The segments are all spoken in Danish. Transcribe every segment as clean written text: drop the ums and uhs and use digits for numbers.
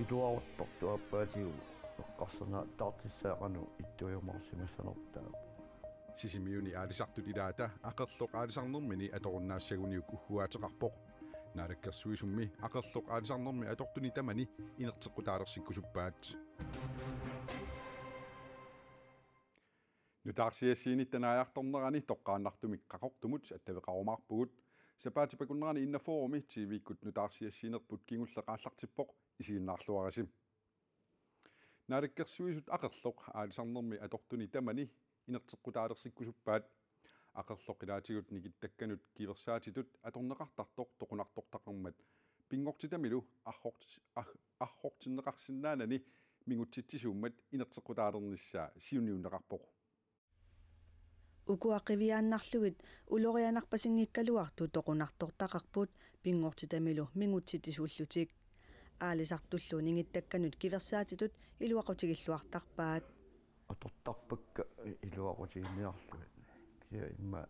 Iluaruttor tuappaatigu eqqarsana taartissaaqanu ittuiumarsimassanortaa sisimiuni aalisartut ilaata aqerloq aalisarnermini atorunaassaguniuk ugguaateqarpoq naalakkersuisummi aqerloq aalisarnermi atortuni tamani inerteqqutaalersikkusuppaat nutaarsiassiinittanaajartornerani toqqaannartumik qaqortumut attaveqarumaarpugut sapaatipakunnerani innafoorumi tiiviikkut nutaarsiassiinerput kingulleqaallartippoq isiinnaarluarasim naalakkersuisut aqerloq aalisarnermi atortuni tamani inerteqqutaalersikkusuppaat aqerloq ilaatigut nikittakkanut kiversaatitut atorneqartartoq toqunartortaqarmat pingortitamilu arrortinneqarsinnaanani mingutsitsisuummat inerteqqutaalernissaa siuniunneqarpoq ukuaqiviaannarlugit ulorianarpasingikkaluartu toqunartortaqarput pingortitamilu mingutsitsisuullutik aalisartullu ningittakkanut kiversaatitut iluaqutigiluartarpaat atortarpakka iluaqutiginniarluit kia imma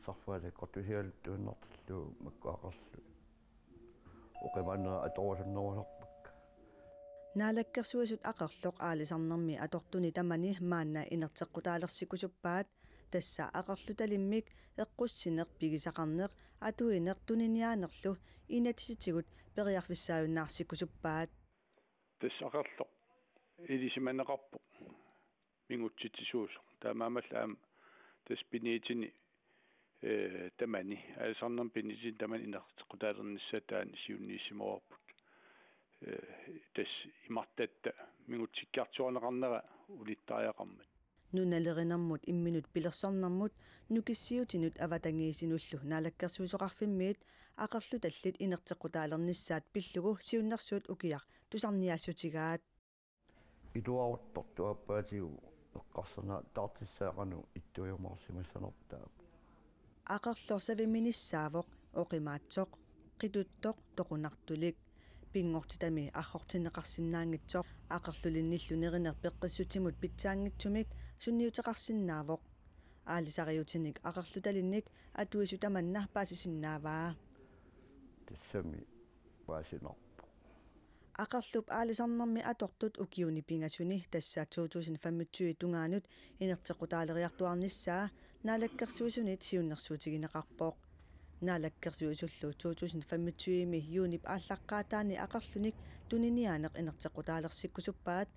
sarfaaleqqortusialut tuunnertillu makkuaqarlu oqimanera atorulunnerularpakka naalakkersuisut aqerloq aalisarnermi atortuni tamani maanna inerteqqutaalersikusuppaat tassa aqerlutalimmik eqqussineq pigisaqarneq atuineq tuniniaanerlu inatisitigut periarfissaajunnaarsikusuppaat tassa aqerloq ilisimaneqarpoq mingutsitsisuusoq taamaamalla taspiniitini tamani aalisarnerm piniitin tamani inerteqqutaalernissataан siunniissimorput tas imartatta mingutsikkiartuarneqarnera ulittaajaqarmat nunalerinermut imminut pilersornermut nukissiutinut avatangiisinullu naalakkersuusoqarfimmiit aqerlutallit inerteqqutaalernissaat pillugu siunnersuut ukiaq tusarniaassutigaat iluaruttor tuappaatigu eqqarsana taartissaaqanu ittuiumarsimassanortaa aqerlorsaviminissaavoq oqimaatsoq qituttoq toqunartulik pingortitami arrortinneqarsinnaangitsoq aqerlulinnilluneriner peqqissutimut pitsaangitsumik sunniuteqarsinnaavoq aalisariutinik aqerlutalinnik atuisutamanna paasisinnaavaa tassami paasinar aqerlup aalisarnermi atortut ukiuni pingasuni tassa 2025 tungaanut inerteqqutaaleriartuarnissaa naalakkersuisunit siunnersuutigineqarpoq naalakkersuisullu 2025mi yuunip ааllaqqaataani aqerlunik tuniniaaneq inerteqqutaalersikkusuppaat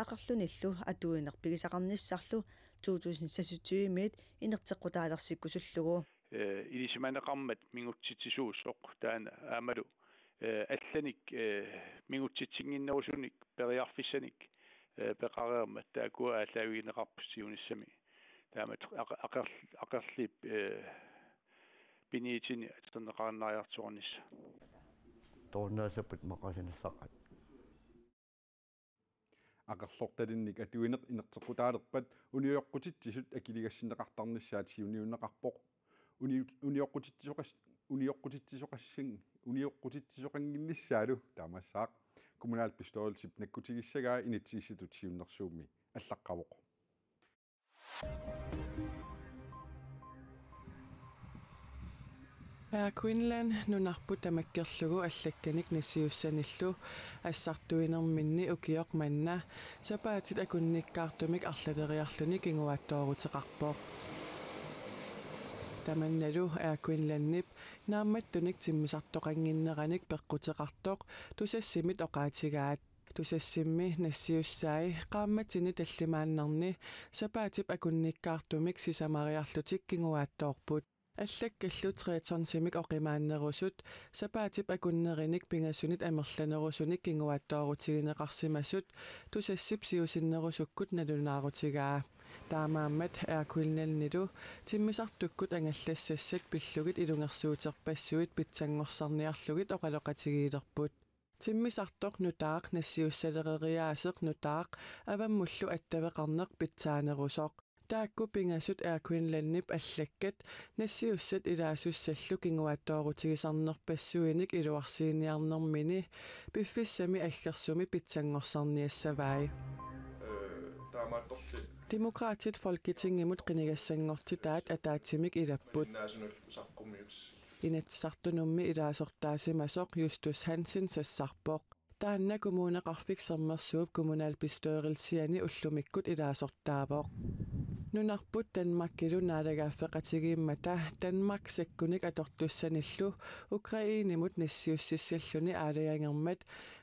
aqerlunillu atuineq pigisaqarnissarlu 2027miit inerteqqutaalersikkusullugu ilisimaneqarmat mingutsitsisuussoq taana aamalu allanik mingutsitsinginnerusunik periarfissanik peqareermat taakua aalaavigineqarpussiunissami taamat aqerlip piniitini aterneqarnaariartuornissa toornaasaput maqasinassaqat aqerlortalinnik atuineq inerteqqutaalerpat uniorqutitsisut akiligassinneqartarnissaat siuniunneqarpoq uniorqutittisoqanginnissaalu taamassaaq kommunal pistolsip nakkutigissagaa initsiissitut siunnersuummi allaqqavoq Queensland nunarput tamakkerlugu allakkanik nissiussanillu assartuinerminni ukioq manna sapaatit akunnikkaartumik arlaleriarluni kinguattooruteqarpoq tamannalu Queenslandnip naammattunik timmisartoqanginneranik peqquteqartoq tusassimit oqaatigaat tusassimmi nassiussaai qaammatini tallimaannarni sapaatip akunnikkaartumik sisamariarlutik kinguaattoorput allakkallu 3 oqimaannerusut sapaatip akunnerinik pingassunit amerlanerusunik kinguattoorutigneqarsimassut tusassip siusinnerusukkut nalunaarutigaa taamaammat Queenslandnilu timmisartukkut angallassat pillugit ilungersuuterpassuit pitsangorssarniarlugit oqaloqatigiilerput timmisartoq nutaaq nassiussalereriaaseq nutaaq avammullu attaveqarneq pitsaanerusoq taakku pingassut Queenslandnip allakkat nassiussat ilaasussallu kinguattoorutisarnerpassuinik iluarsiiniarnermini piffissami aggersumi pitsangorssarniassavai taamaattorli Demokraatit Folketingimut qinigassangortitaat ataatsimik ilapput national saqqummiut inatsartunummi ilaasortaasimasoq Justus Hansen sassarpoq Taanna kommuneqarfik sammersuup kommunalpistørilsiani ullumikkut ilaasortaavoq. Nunarput Danmarkilu naalagaaffeqatigiimmata Danmark sakkunik atortussanillu Ukrainimut nissiussissalluni aalayangermat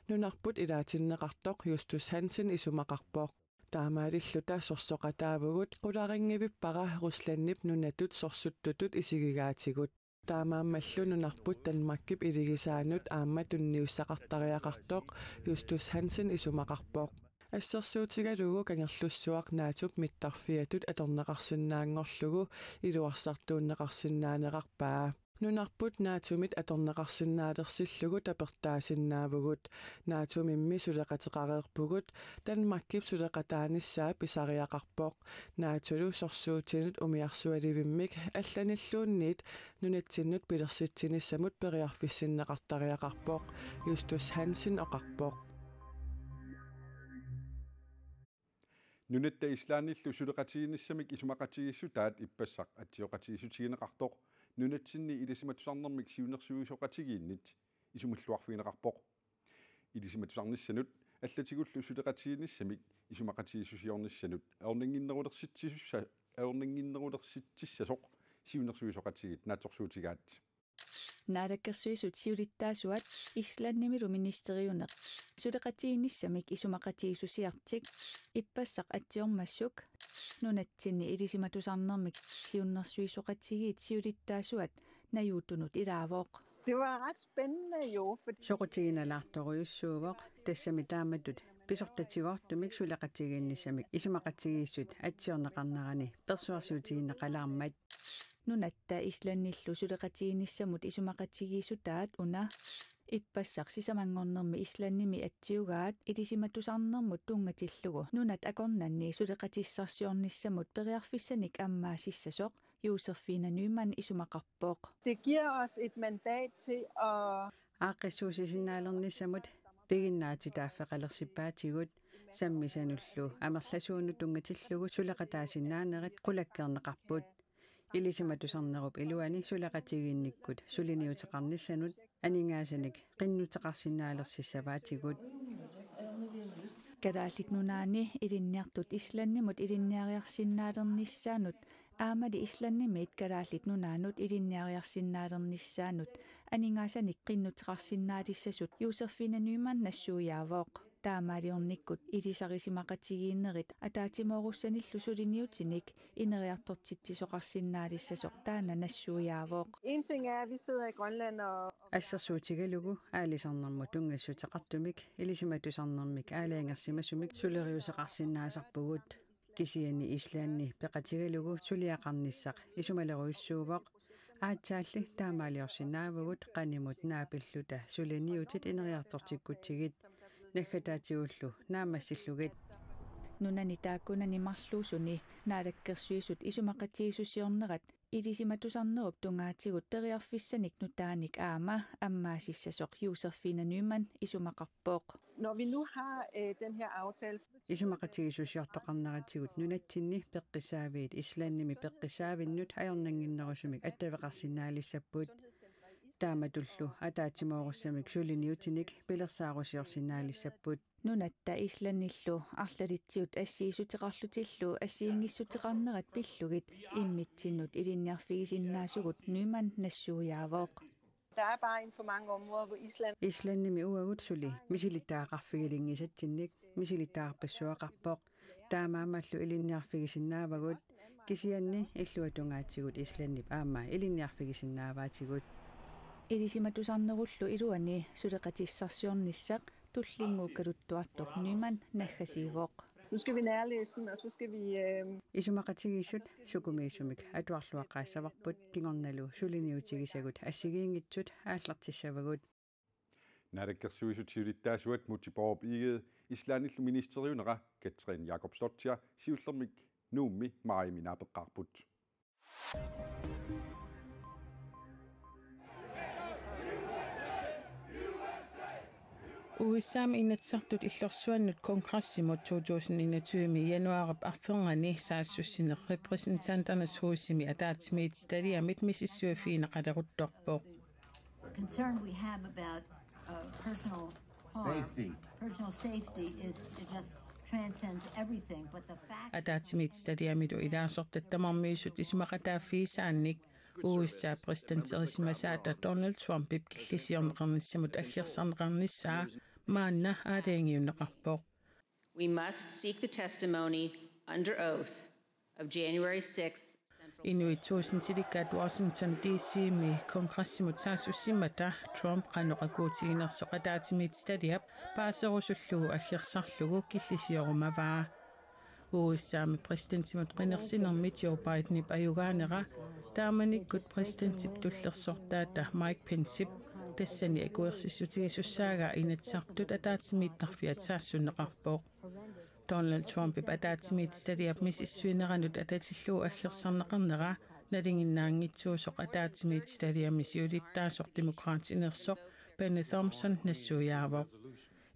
nunarput ilaatinneqartoq Justus Hansen isumaqarpoq. Taamaalilluta sorsoqataavugut qularingivippaqa Ruslannip nunatut sorsuttutut isigigaatigut. Taamaammallu nunarput Danmarkip iligisaanut aamma tunniussaqartariaqartoq Justus Hansen isumaqarpoq. Ассерсуутигалугу кангерлуссуақ наатуп миттарфиатут аторнеқарсинаангорлугу илуарсартууннеқарсинаанеқарпаа нунарпут наатумит аторнеқарсинаалерсиллугу тапертаасиннаавгут наатумимми сулеқатеқареерпугут Danmarkip сулеқатааниссаа писариақарпоқ наатулу сорсуутинут умиарсуаливиммик алланиллуунниит нунатсиннут пилерситсиниссамут периарфиссиннеқартариақарпоқ Justus Hansen оқарпоқ Nunetta islaanillu suleqatiginissamik isumaqatigisutaat ippassaq atsioqatigisutigineqartoq nunatsinni ilisimatusarnermik siunersuisoqatigiinnit isumulluarfiineqarpoq ilisimatusarnissanut аллатигуллу сулеқатигинissamik isumaqatigissusiornissanut аорнингиннерулерситсиссасоқ siunersuisoqatigit naatorsuutigaat Naadakkersuisut siulittaasuat Islannimilu ministeriuneq suleqatiginissamik isumaqatigissusiartik ippassaq atsiormassuk nunatsinni ilisimatusarnermik siunnersuisoqatigiit siulittaasuat najuutunut ilaavooq. Det var ret spændende jo, fordi soqutiginalaartoriussuuvoq tassami taamatut pisortatigortumik suleqatiginissamik isumaqatigissut atsiorneqarnerani persuarsuutigineqalaarmat Nunatta Islannillu suleqatiginissamut isumaqatigisutaat una ippassaq sisamangornermi Islannimi atsiugaat ilisimatusarnermut tungatillugu nunat akornanni suleqatissarsiornissamut periarfissanik ammaasissasoq Josefine Nyman isumaqarpoq. det giver os et mandat til at aaqissuusisinaalernissamut piginnaatitaaffeqalersipaatigut sammisanullu amerlasuunu tungatillugu suleqataasinnaanerit qulakkerneqarput ilisimatusarnerup iluani suleqatigiinnikkut suliniuteqarnissanut aningaasanik qinnuteqarsinnaalerssavaatigut Kadaallit nunaani ilinniartut Islannimut ilinniariarsinnaalernissaanut aamali Islannimiit kadaallit nunaanut ilinniariarsinnaalernissaanut aningaasanik qinnuteqarsinnaalissassut Josefine Nyman nassuujaavooq taamaaliornikkut ilisarisimaqatigiinnerit ataatimoorussanillu suliniutinik ineriartortitsisoqarsinnaalissasoq taana nassuujaavooq. en ting er, at vi sidder i Grønland og ассерсуутигалугу аалисарнэрму тунгассутеқартумик илисиматусарнэрмик аалаанgersimasumik сулериусеқарсинаасарпугут кисиани ислаанни пеқатигалугу сулиақарниссақ исумалеруйссуувоқ аатсаалли таамаалиорсинаавгут қанимут наапиллута сулиниутит инериартортиккутсигит наггатаатигуллу наамассиллугит Nunani taakkunani marluusuni naalakkersuisut isumaqatigissusiornerat ilisimatusarnerup tungaatigut periarfissanik nutaanik aama ammaasissasoq Josefine Nyman isumaqarpoq. når vi nu har den her aftale, исумақатигиссуsiortoqarneratigut nunatsinni peqqisaaviit islaannimi peqqisaavinnut ajornanginnerusumik attavеқарсинаалиссаппут тааmatullu атаатимоорусsamik suliniutinik pilersaarusiorsiнаалиссаппут Nunatta Islannillu arlalitsiut assiisuteqarlutillu assiingissutiqarnerat pillugit immitsinnut ilinniarfigisinnnaasugut Nyman nassuujaavooq. der er bare inden for mange områder, hvor Island Islannimi uagut suli misilitaaqarfigilingisatsinnik misilitaarpassuaqarpoq taamaamallu ilinniarfigisinnaawagut kisianni illuatungaatigut Islannip aama ilinniarfigisinnaawaatigut Ilisimatusarnerullu iluani suleqatissarsiornissaq tullinguukkaluttuartoq Nyman naggasiivooq. nu skal vi nærlæse den, og så skal vi исумақатигиссут сукумииссумик атуарлуаққаассаварпут кигорналу сулиниутигисагут ассигиингитсут ааллартиссавагут naalakkersuisutiulittaasuat mutiporup igede islaanillu ministeriunera Katrin Jakob Stottia siullermik nuummi maimi naapeqqarput USAm inatsartut illorsuannut kongrassimut 2021 januarip arferngani saassussine representanternes huusimi ataatimiit stadiamit misissuafiineqaleruttorpoq concern we have about personal Personal safety is it just transcends everything, but the fact Атаатимит стадиамиту илаасортаттамармиусут исмақатааффиисаанник USA пресиденттерисимасаата Donald Trump киллисиорнеқарниссамут аггерсарнеқарниссаа маанна аалеангиунеқарпоқ. We must seek the testimony under oath of January 6th. Inuit tuusintilikat Washington DC mi kongrassimut saasussimmata Trump qanoqakuutiginersoqataatimit stadiap paaserusullugu aggersarlugu killisiorumavaa. USA-mi presidentimut qinersinermit Joe Bidenip ayugaanera taamanikkut presidentip tullersortaata Mike Pensip tassani akuersissutigissussaaga inatsartut ataatimiittarfiat saassunneqarpooq. Donald Trump ataatimiit stadiap misissuineranut atatillugu aggersarneqarnera nalinginnaangitsuusoq ataatimiit stadiamisiulittaasoq demokraatinersoq Benny Thompson nassuuyaavoq.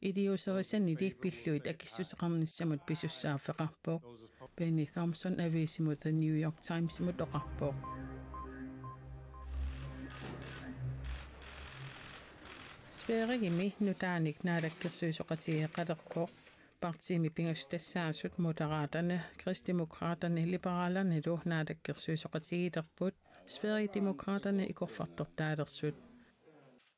Idiuserisanili pilluit akissuteqarnissamut pisussaafeqarpooq. Benny Thompson aviisimut The New York Timesimut oqarpooq. Sperigimi nutaanik naalakkersuisoqatigeqalerpooq. Partiimi pingastassaassut moderaaterne, kristdemokraaterne, liberaalerne lu naalakkersuisoqatigilerput, Sverigedemokraterna ikorfartortaalersuut.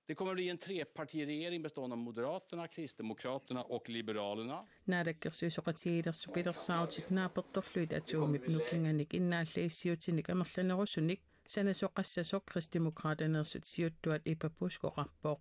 Det kommer att bli en trepartiregering bestående av Moderaterna, Kristdemokraterna och Liberalerna. Naalakkersuisoqatigilersu pilersaarutit naapertorluit atuumip nukinganik innaalliissiutinik amerlanerusunik sanasoqassasoq Kristdemokraternersut siuttuat ipapuskoqarpooq.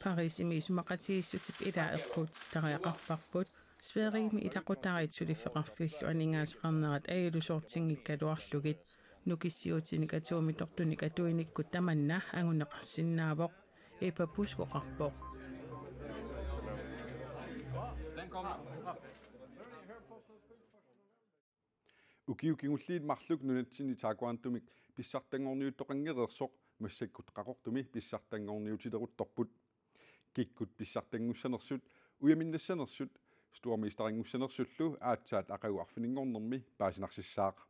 Parisimi isumaqatigiissutip ilaaeqquutitariaqarparput Sverigimi ilaqutarit sulifeqarfillu aningaasaqarnerat ayilusoortingikkaluarlugit nukissiutinik atuumitortunik atuinikkut tamanna anguneqarsinnaavoq ipapuskoqarpooq. Ukiukingulliit marluk nunatsini taakuantumik pissartangorniuttoqangereersoq massakkut qaqortumi pissartangorniutileruttorput kikkut pissartangussanersut uyaminnasanersut storministerinngussanersullu aatsaat aqaguarfiningornermi paasinarsiссaaqa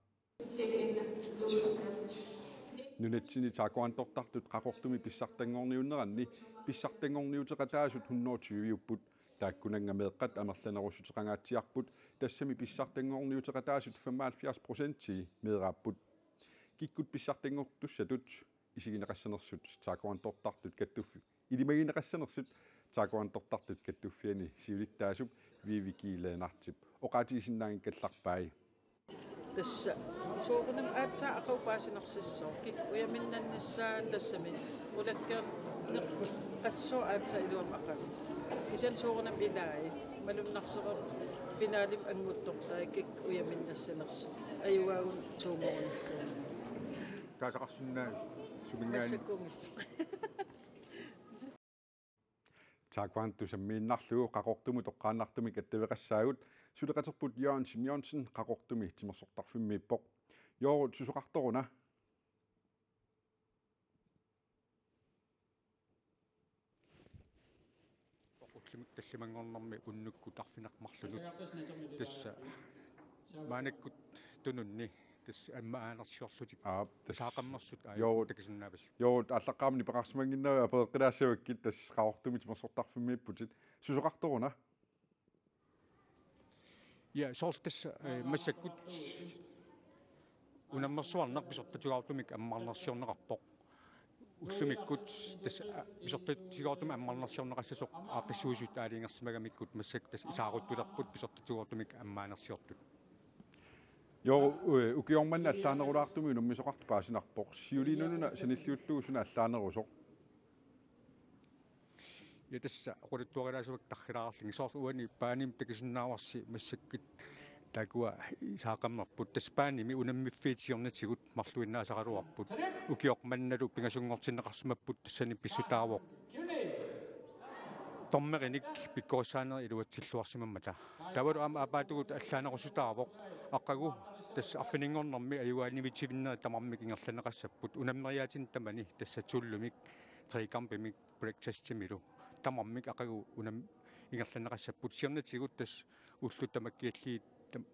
nunatsini taakuantortartut qaqortumi pissartangorniunneranni pissartangorniuteqataasut 120 upput taakkunangameeqqat amerlanerusuteqangaatsiarput tassami pissartangorniuteqataasut 75% meeraapput kikkut pissartangortussatut isigineqassanersut taakuantortartut kattuffi ilimagineqassanersut taakuantortartut kattuffiani siulittaasup viivikiileenartip oqaatigisinnaangikkallarpai tassa soorunam aatsaa aqaupaasinarsiссоо kikkuyaminnanissaa tassami ulakkeer qassoo aatsaa iluamaqaq isan soorunam ilaai malumnarseqer finaalim anguttortai kikkuyaminnassanersi ayugaagun tuumorunillaa kaasaqarsinnaa sumingaani taakuantusammiinnarlugu qaqortumu toqqaannartumi kattaveqassaagut suleqaterput Jørgen Simonsen qaqortumi timersortarfimmiippoq joorut susoqartoruna oqullimik tallimangornermi unnukkut arfinaqmarlulut tassa maanakkut tununni тас амма аанерсиорлутик саақаммерсут такисиннаавас joorut аллаққаамни пеқарсимангиннава апеэққилаассаваккит тас qaortumi timersortarfimmiipputит сусоқарторуна я сортас массаккут унаммерсуарнеқ писортатугаартумик аммарнерсиорнеқарпоқ уллумиккут тас писортатугаартуми аммарнерсиорнеқассасоқ аақиссуисут аалиингерсимагамиккут массак тас исааруттулерпут писортатугаартумик аммаанерсиортут jo ukiormanna allaanerulaartumi nummisoqartu paasinarpoq siulinununa sanilliulluusuna allaanerusoq ja tassa aquluttuarilaasuak tarrilaarling soort uani paanim takisinnaawassi massakkit takua saaqammerput taspaanimi unammifiitiornatigut marluinnaasaqaluarput ukiormannalu pingasungortinneqarsimapput tassani pissutaavoq tommerinik pikkoossaaneri iluatsilluarsimammata tavalu ama apaatugut allaanerusutaavoq aqqagu tas arfiningornermi ayugaanimitivinneri tamarmikingerlaneqassapput unammeriaatin tamani tassatullumik triikampimik breakfastimilu tamarmik aqagu unam ingerlaneqassapput siornatigut tas ulluttamakkialliit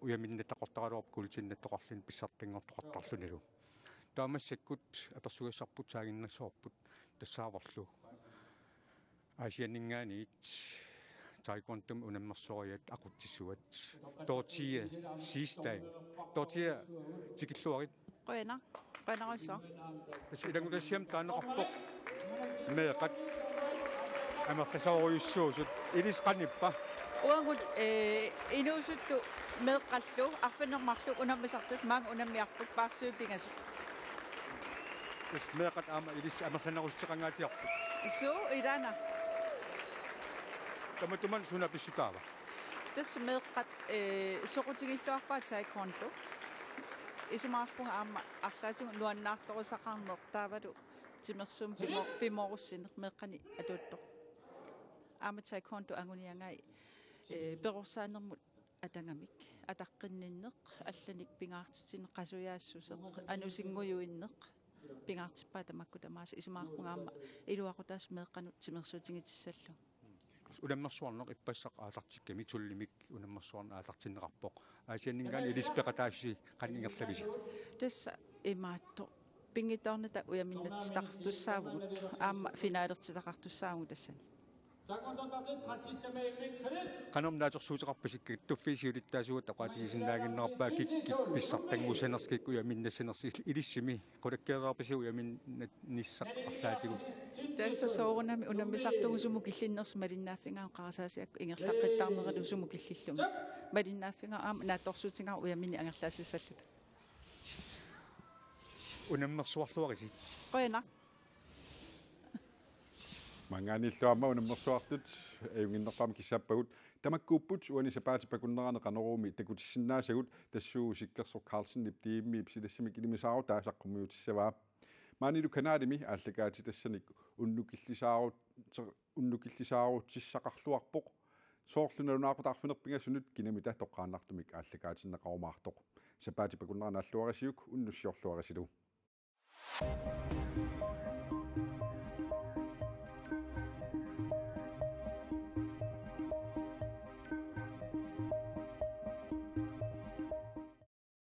uyaminnataqortaqaluarp kulitinnattоqarlin pissartingortoqartarlunilu taamassakut apersugassarput saaginnassoorput tassaavorlu asianingaaniit taekwondo unammersuariat aquttissuat tortilla sidste tortilla tikilluarit qanarissa ilangulassiam taanneqarpoq meeqat амерласаориуссуусут илисқаниппа уангут инуусутту меэққаллу арфинермарлу унаммисартут маан унаммиарпут паарсуупингасу ис меэқат аама илис амерланерустеқангаатиарпут суу илана таматуман сунаписсутаава тасс меэққат соқутигиллуарпаа таеквондо исумаарпунга аама арлаатигу нуаннаарторусақарнеқ таавалу тимерсуум пиморуссинеқ меэққани атуутто аама таеквондо ангуниангай перорсаанермут атангамик атаққинниннеқ алланик пингаартитсинеқ қасуяассусеқ анусингуюиннеқ пингаартиппаа тамакку тамаас исумаарпунга аама илуақутаас меэққанут тимерсуутингитиссаллу унаммерсуарнеқ иппассақ аалартикками туллимик унаммерсуарна аалартиннеқарпоқ аасианнингаани илиспеқатаасси қаннингерлависи тасса имаатто пингитторната уяминнатистақартуссаавгут аама финаалертитақартуссаагу тассани канамнаатерсуутеқарпасиккат туффисиулиттаасуут ақаатигисиннаагиннерпаа кикки писсартангусанерскик уяминнассанерси илиссими қулаккеераарпаси уяминнаниссақ арлаатигу тасса соорунами унаммисартугусуму киллиннерс малиннааффингаан қарасаасиакку ингерлаққиттаарнералу суму киллиллуми малиннааффингаа аама нааторсуутингаа уямини ангерлаассаллута унаммерсуарлуариси qoyana мангааниллуама унаммерсуартут аюнгиннеққам киссааппагут тамаккууппут уанисапаатиппакуннеране қанеруumi такутиссиннаасагут тассуу сиккерсор Carlsen иптиимми ипсилассимик илимисаару таасаққумиутиссаваа маанилу канаадими ааллагаати тассаник уннукиллисаарутиссақарлуарпоқ соорлуналунаақутаарфинерпингасунут кинамита тоққааннартумик ааллагаатиннеқарумаартоқ сапаатиппакуннеране аллуарасиук уннуссиорлуарасилу